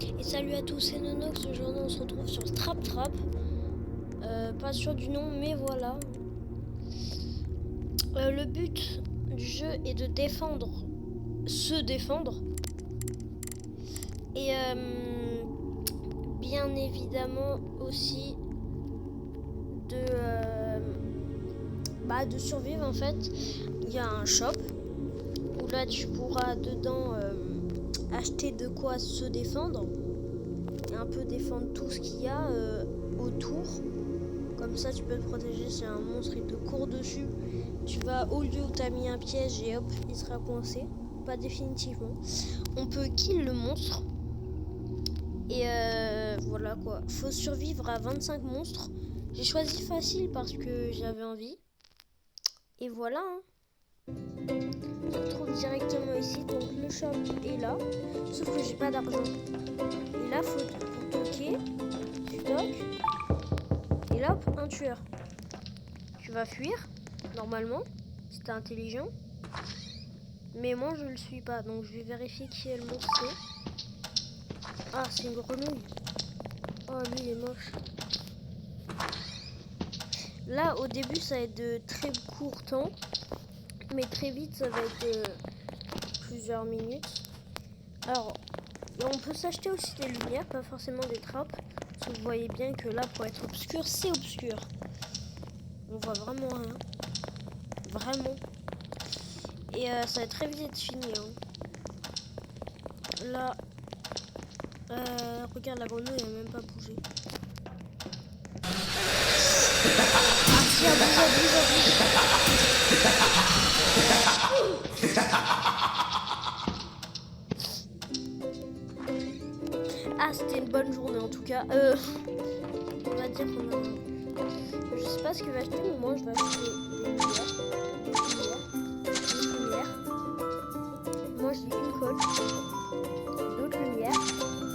Et salut à tous, c'est Nonox. Aujourd'hui on se retrouve sur Trap Trap. Pas sûr du nom, mais voilà. Le but du jeu est de défendre, se défendre. Et bien évidemment aussi de survivre en fait. Il y a un shop où là tu pourras dedans acheter de quoi se défendre. Et un peu défendre tout ce qu'il y a autour. Comme ça tu peux te protéger si un monstre il te court dessus. Tu vas au lieu où tu as mis un piège et hop, il sera coincé. Pas définitivement. On peut kill le monstre. Et voilà quoi. Faut survivre à 25 monstres. J'ai choisi facile parce que j'avais envie. Et voilà. On se retrouve directement ici. Donc le shop est là. Sauf que j'ai pas d'argent. Et là, faut toquer. Tu toques. Et là, un tueur. Tu vas fuir, normalement, si t'es intelligent. Mais moi, je le suis pas. Donc je vais vérifier qui est le monstre. Ah, c'est une grenouille. Oh, lui, il est moche. Là, au début, ça va être de très court temps. Mais très vite, ça va être plusieurs minutes. Alors, on peut s'acheter aussi des lumières, pas forcément des trappes. Parce que vous voyez bien que là, pour être obscur, c'est obscur. On voit vraiment rien. Vraiment. Et ça va très vite être fini. Hein. Là, regarde la grenouille, elle n'a même pas bougé. Ah, c'était une bonne journée en tout cas. On va dire qu'on a... Je sais pas ce que je vais acheter, mais moi je vais acheter des lumières. Moi j'ai une colle, d'autres lumières,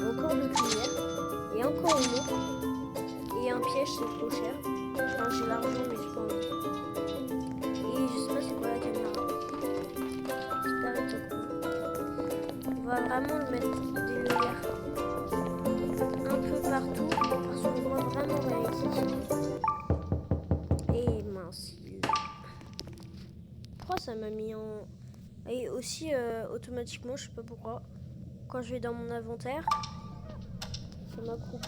encore d'autres lumières, et encore une autre. Et un piège, c'est trop cher. Enfin, j'ai l'argent, mais j'ai pas envie. Et je sais pas c'est quoi la caméra. J'espère être cool. On va vraiment le mettre des lumières un peu partout parce qu'on voit vraiment rien ici. Et mince. Pourquoi ça m'a mis en... Et aussi automatiquement, je sais pas pourquoi, quand je vais dans mon inventaire, ça m'accroupe.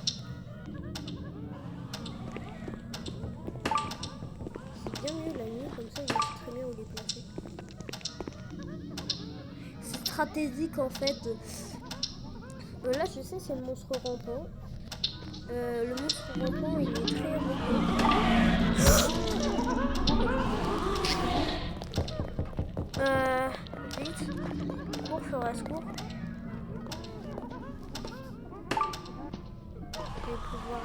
C'est bien mieux la nuit, comme ça je sais très bien où les placer. C'est stratégique en fait. Là je sais c'est le monstre rampant. Le monstre rampant il est très rampant. Vite. Cours Forest, cours. Je vais pouvoir...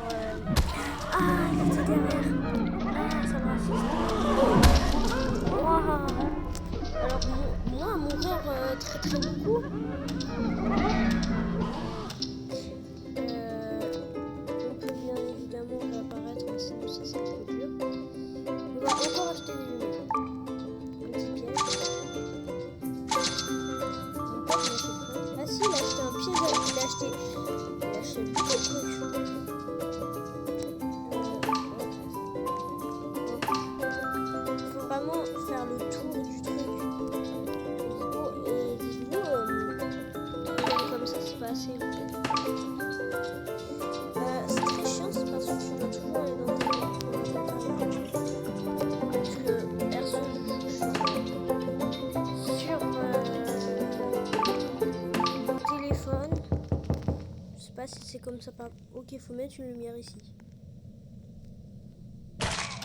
Ah, il était derrière. Ah, ça me rassiste. Wow. Alors, moi, mourir très très beaucoup. On peut bien évidemment réapparaître, mais sinon ça c'est trop dur. On va encore acheter des lumières. Un petit piège. Mon pote m'a fait peur. Ah si, il a acheté un piège, il a acheté beaucoup de trucs. Il faut vraiment faire le tour du truc. Et dites-vous, comme ça c'est pas assez en fait. C'est très chiant, c'est parce que tu vas toujours aller dans le parce que perso je joue sur mon téléphone. Je sais pas si c'est comme ça. Ok, faut mettre une lumière ici.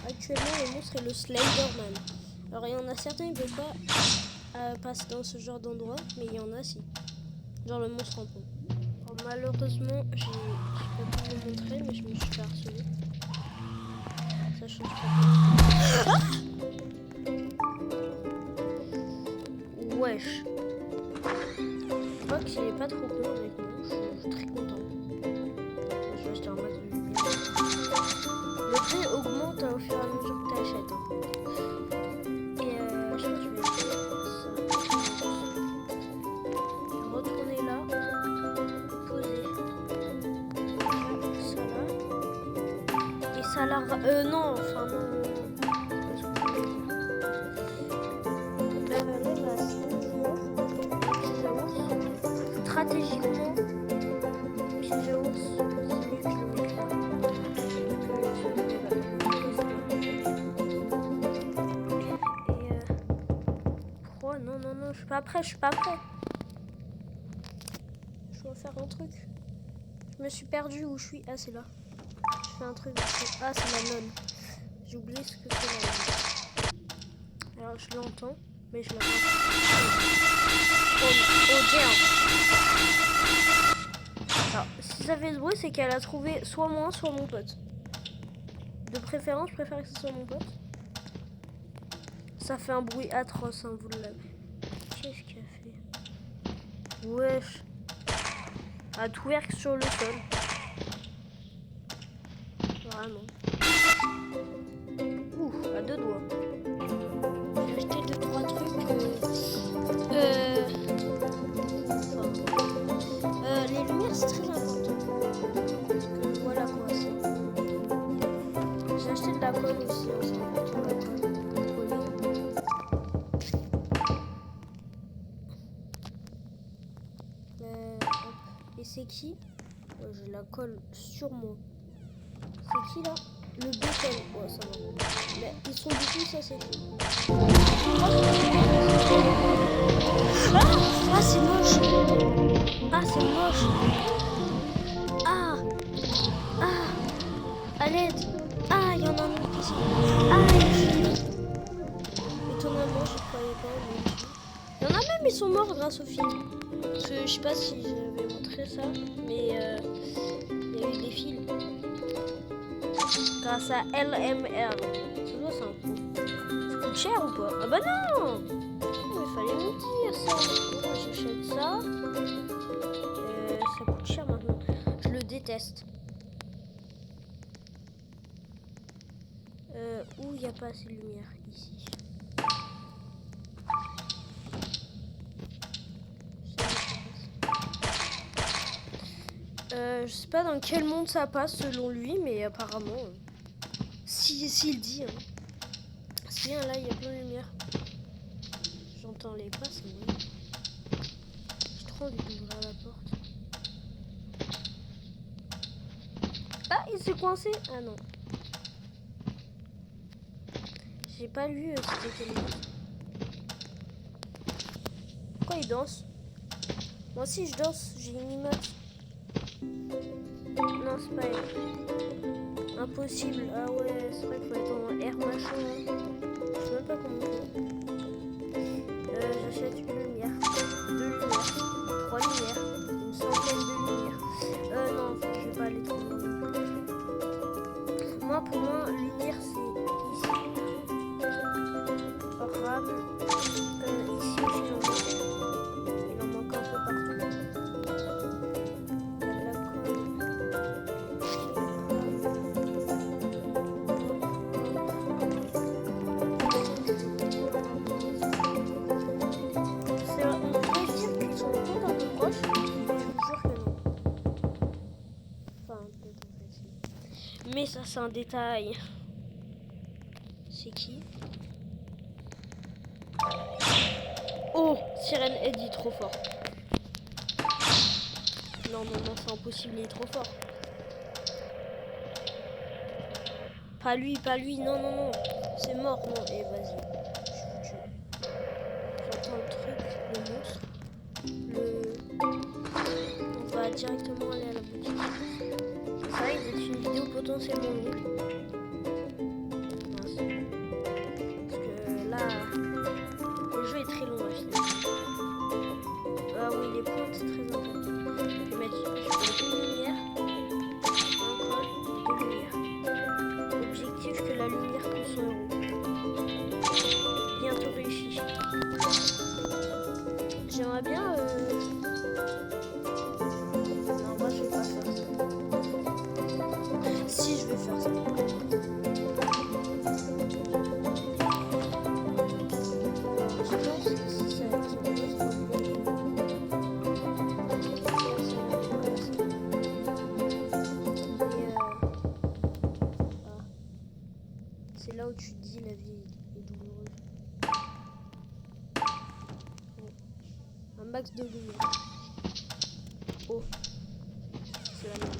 Actuellement, le monstre est le Slenderman. Alors, il y en a certains, ils ne peuvent pas passer dans ce genre d'endroit, mais il y en a si. Genre le monstre rampant. Malheureusement, j'ai pas pu vous montrer, mais je me suis fait harceler. Ça change pas. Ah wesh. Je crois qu'il est pas trop con avec moi. Je suis très content. Je vais acheter un max de lumière. Le prix augmente au fur et à mesure que tu achètes. Et je crois que je vais faire ça. Retourner là. Poser. ça l'a... non, enfin non. Stratégiquement, piège à ours, c'est mieux que je le mette là. Oh non, non, non, je suis pas prêt, je suis pas prêt. Je dois faire un truc. Je me suis perdu où je suis. Ah, c'est là. Je fais un truc. Ah, c'est la nonne. J'ai oublié ce que c'est la nonne. Alors, je l'entends, mais je la vois pas. Oh, damn. Alors, si ça fait ce bruit, c'est qu'elle a trouvé soit moi, soit mon pote. De préférence, je préfère que ce soit mon pote. Ça fait un bruit atroce, hein, vous l'avez. Qu'est-ce qu'elle fait? Wesh. À twerk sur le sol. Vraiment. Ouh, à deux doigts. J'ai acheté 2-3 trucs. Les lumières, c'est très important. Parce que voilà quoi, c'est. J'ai acheté de la colle aussi, on s'en fout de la colle. Et c'est qui? Ouais, j'ai la colle sur moi. C'est qui là? Le bacon. Ouais, ça va. Mais ils sont beaucoup, ça c'est qui? Ah, c'est moche. Ah, c'est moche. Ah, ah, à l'aide. Ah, il y en a un autre ici. Ah, étonnamment, je croyais pas. Il y en a même, ils sont morts grâce au film. Parce que je sais pas si je vais montrer ça, mais il y a eu des films grâce à LMR. Ça doit c'est un coup. Ça coûte cher ou pas? Ah bah non! Il fallait me dire ça. Moi j'achète ça. Ça coûte cher maintenant. Je le déteste. Où il n'y a pas assez de lumière? Ici. Je sais pas dans quel monde ça passe selon lui, mais apparemment, s'il dit. Hein. C'est bien, là, il y a plein de lumière. J'entends les pas, c'est vrai. J'ai trop envie d'ouvrir la porte. Ah, il s'est coincé. Ah non. J'ai pas lu c'était quel monde. Pourquoi il danse? Moi aussi, je danse. J'ai une emote. Non, c'est pas elle. Impossible. Ah ouais, c'est vrai qu'il faut être en air machin. Je sais même pas comment faire. J'achète une lumière, 2 lumières, 3 lumières, une centaine de lumières. Non, je vais pas aller trop loin. Moi, pour moi, lumière, c'est ici. Orable. Ici aussi, j'en ai. Il en manque un peu partout. Mais ça c'est un détail. C'est qui? Oh, Sirène Eddie, trop fort. Non, non, non, c'est impossible, il est trop fort. Pas lui, non, non, non. C'est mort, non. Et vas-y. J'entends le truc, le monstre. On va directement aller à la boutique. Ça risque d'être une vidéo potentiellement longue. Parce que là, le jeu est très long à finir. Ah oui, les pointes, c'est très important. Je vais mettre une lumière, encore 2 lumières. Objectif que la lumière coûte 100 €. Bientôt réussi. J'aimerais bien... Non, moi je vais pas faire ça. Si, je vais faire ça. max de lumière. Oh, c'est la merde.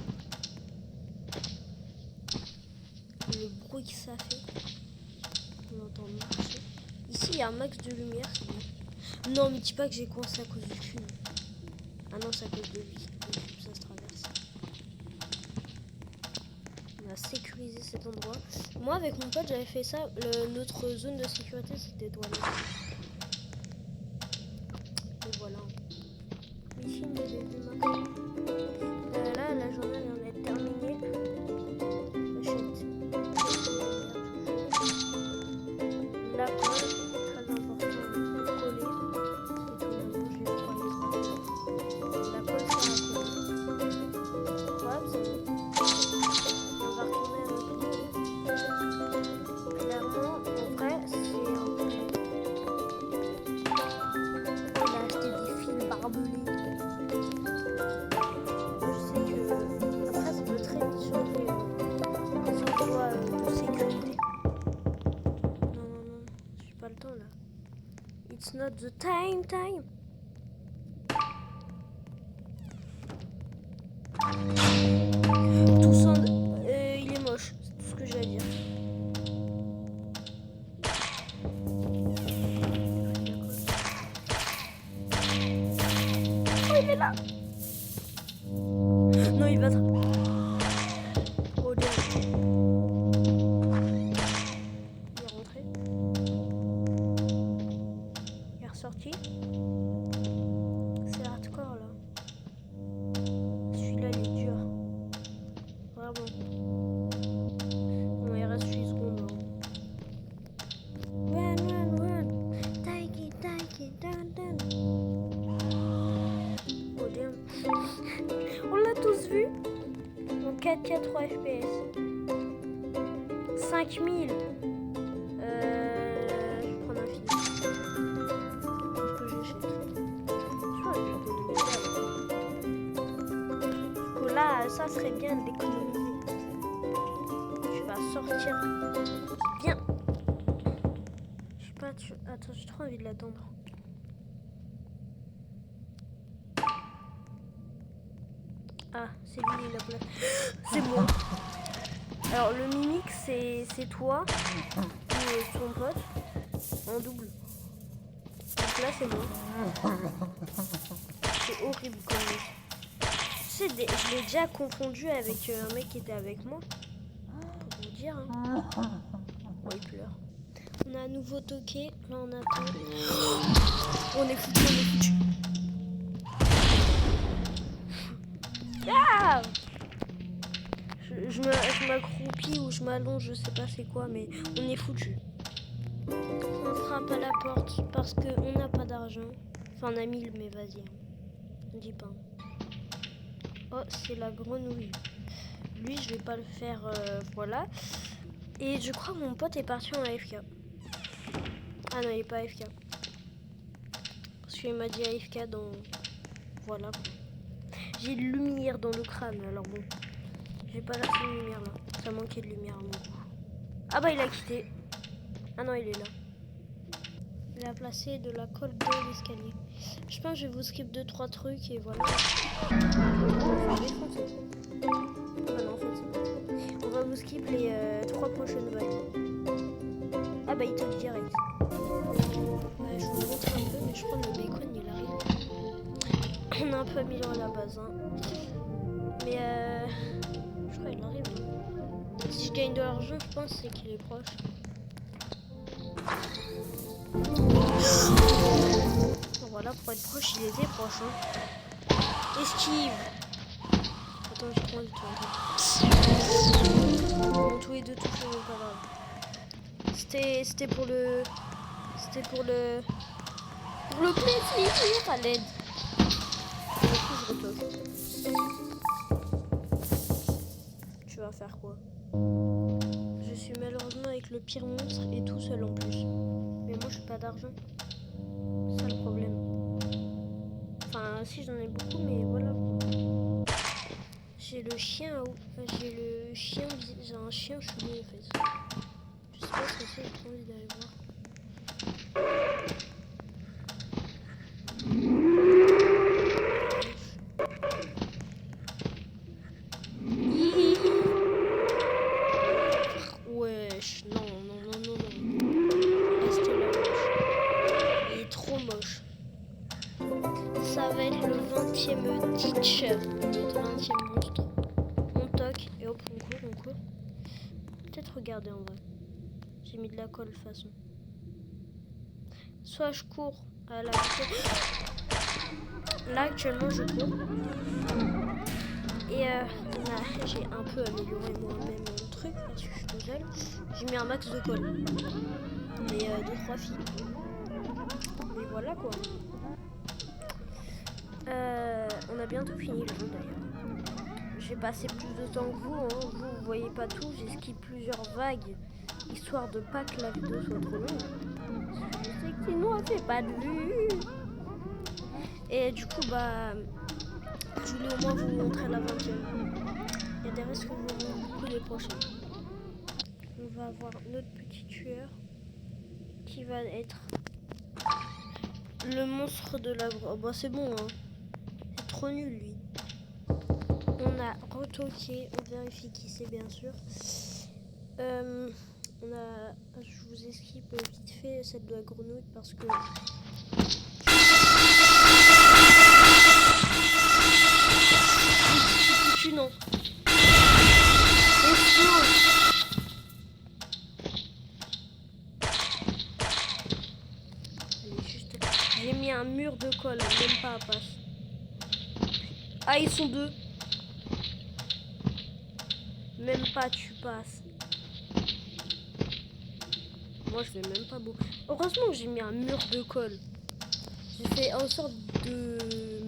Le bruit que ça fait. On entend marcher. Ici, il y a un max de lumière. Non, mais dis pas que j'ai coincé à cause du cube. Ah non, c'est à cause de lui. Le cube, ça se traverse. On va sécuriser cet endroit. Moi, avec mon pote, j'avais fait ça. Notre zone de sécurité, c'était toilette. Et voilà. Ici, on est là, la journée, elle en est terminée. Achète. La colle, très important, coller. Étonnamment, j'ai eu 3 livres. La colle, c'est la colle. Hop, c'est bon. On va retourner à notre niveau. Clairement, en vrai, c'est un peu... On a acheté des fils barbelés. Je sais que... Après, ça peut très vite changer les endroits de sécurité. Non, j'ai pas le temps là. It's not the time. Tout ça, il est moche. C'est tout ce que j'ai à dire. Oh, il est là. Non, il va être... Oh, Dieu. Il est rentré. Il est ressorti. C'est hardcore là. Celui-là il est dur. Vraiment. Bon, il reste 8 secondes. Hein. Run. Take it, dun. Oh damn. On l'a tous vu. En 4K 3 FPS. 5000. Je vais prendre un film. Que j'achète. Là, ça serait bien de l'économiser. Tu vas sortir bien. Je sais pas, attends, j'ai trop envie de l'attendre. Ah, c'est lui, il a place. C'est moi. Alors, le mimique, c'est toi ou ton pote en double. Donc là, c'est moi. C'est horrible comme mec. Je l'ai déjà confondu avec un mec qui était avec moi. Pour vous dire. Hein. Oh, il pleure. On a à nouveau toqué. Là, on attend. On est foutu. Ah, je m'accroupis ou je m'allonge, je sais pas c'est quoi, mais on est foutu. On frappe à la porte parce qu'on n'a pas d'argent. Enfin, on a 1000, mais vas-y. On dit pas. Oh, c'est la grenouille. Lui, je vais pas le faire, voilà. Et je crois que mon pote est parti en AFK. Ah non, il est pas AFK. Parce qu'il m'a dit AFK dans... Voilà. J'ai de lumière dans le crâne, alors bon. J'ai pas assez de lumière là. Ça manquait de lumière à mon goût. Ah bah, il a quitté. Ah non, il est là. Il a placé de la colle dans l'escalier. Je pense que je vais vous skip 2-3 trucs et voilà. Ah non, en fait, c'est bon. On va vous skip les 3 prochaines vagues. Ah bah, il te le direct. Ouais, je vous montre un peu, mais je crois que le bacon il arrive. On a un peu amélioré la base. Hein. Mais je crois qu'il arrive. Si je gagne de l'argent, je pense c'est qu'il est proche. Voilà, pour être proche, il était proche. Hein. Esquive. Attends, j'ai trop envie de tout entendre. Bon, tous les deux touchés, mais pas grave. C'était pour le... C'était pour le plaisir à l'aide. Du coup, je retoque. Tu vas faire quoi? Je suis malheureusement avec le pire monstre et tout seul en plus. Mais moi, je n'ai pas d'argent. C'est ça le problème. Enfin, si j'en ai beaucoup, mais voilà. J'ai le chien. J'ai un chien chelou en fait. Je sais pas ce que c'est, j'ai trop envie d'aller voir. 20e monstre. On toque et hop, on court. Peut-être regarder en vrai. J'ai mis de la colle de toute façon. Soit je cours à la vitesse. Là actuellement je cours. Et j'ai un peu amélioré moi-même le truc parce que je suis tout seul. J'ai mis un max de colle. Et 2-3 filles. Mais voilà quoi. On a bientôt fini le jeu d'ailleurs. J'ai passé plus de temps que vous, hein. Vous voyez pas tout, j'ai skip plusieurs vagues, histoire de pas que la vidéo soit trop longue. Je sais que sinon elle fait pas de vue. Et du coup je voulais au moins vous montrer la 20e. Il y a des risques que je vous montre beaucoup les prochains. On va avoir notre petit tueur qui va être le monstre de la grotte. Bah c'est bon hein. C'est trop nul lui. On a retoqué, on vérifie qui c'est bien sûr. Je vous esquive vite fait celle de la grenouille parce que non. J'ai mis un mur de colle, même pas à passe. Ah ils sont deux. Même pas tu passes. Moi je vais même pas beau. Heureusement que j'ai mis un mur de colle. J'ai fait en sorte de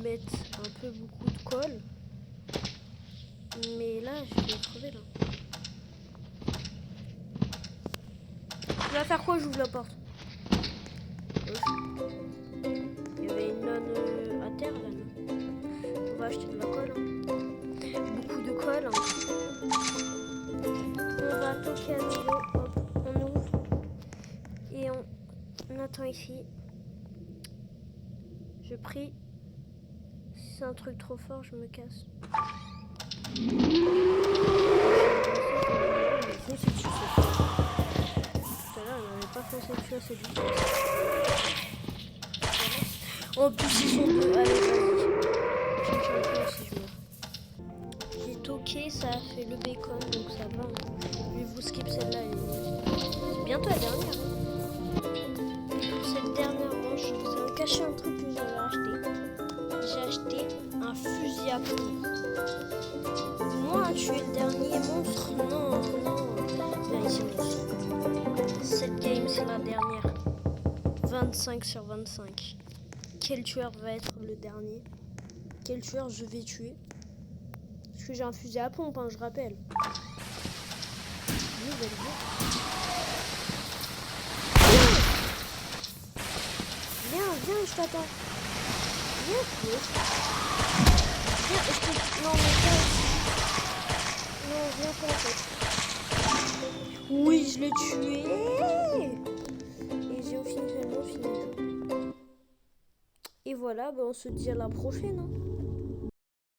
mettre un peu beaucoup de colle. Mais là je vais crever là. Tu vas faire quoi? J'ouvre la porte. Il y avait une nonne à terre là. On va acheter de la colle. Hein. Beaucoup de colle. Hein. On va toquer à nouveau. Hop, on ouvre. Et on attend ici. Je prie. Si c'est un truc trop fort, je me casse. Foncé dessus, tout à l'heure, on n'avait pas foncé dessus assez vite. En plus, ils sont deux. Allez, vas-y. Je me calme si je meurs. J'ai toqué, ça a fait le bacon, donc ça va. Je vais vous skip celle-là. C'est bientôt la dernière. Pour cette dernière manche, je vous ai caché un truc que j'avais acheté. J'ai acheté un fusil à pompe. Moi, tuer le dernier monstre, non. Viens ici, cette game, c'est la dernière. 25 sur 25. Quel tueur va être le dernier? Quel tueur je vais tuer? Parce que j'ai un fusil à pompe, hein, je rappelle. Viens, je t'attends. Viens, je te... Non, mais viens ici. Non, viens pas en fait. Oui, je l'ai tué. Et j'ai officiellement fini le jeu. Et voilà, on se dit à la prochaine. Hein.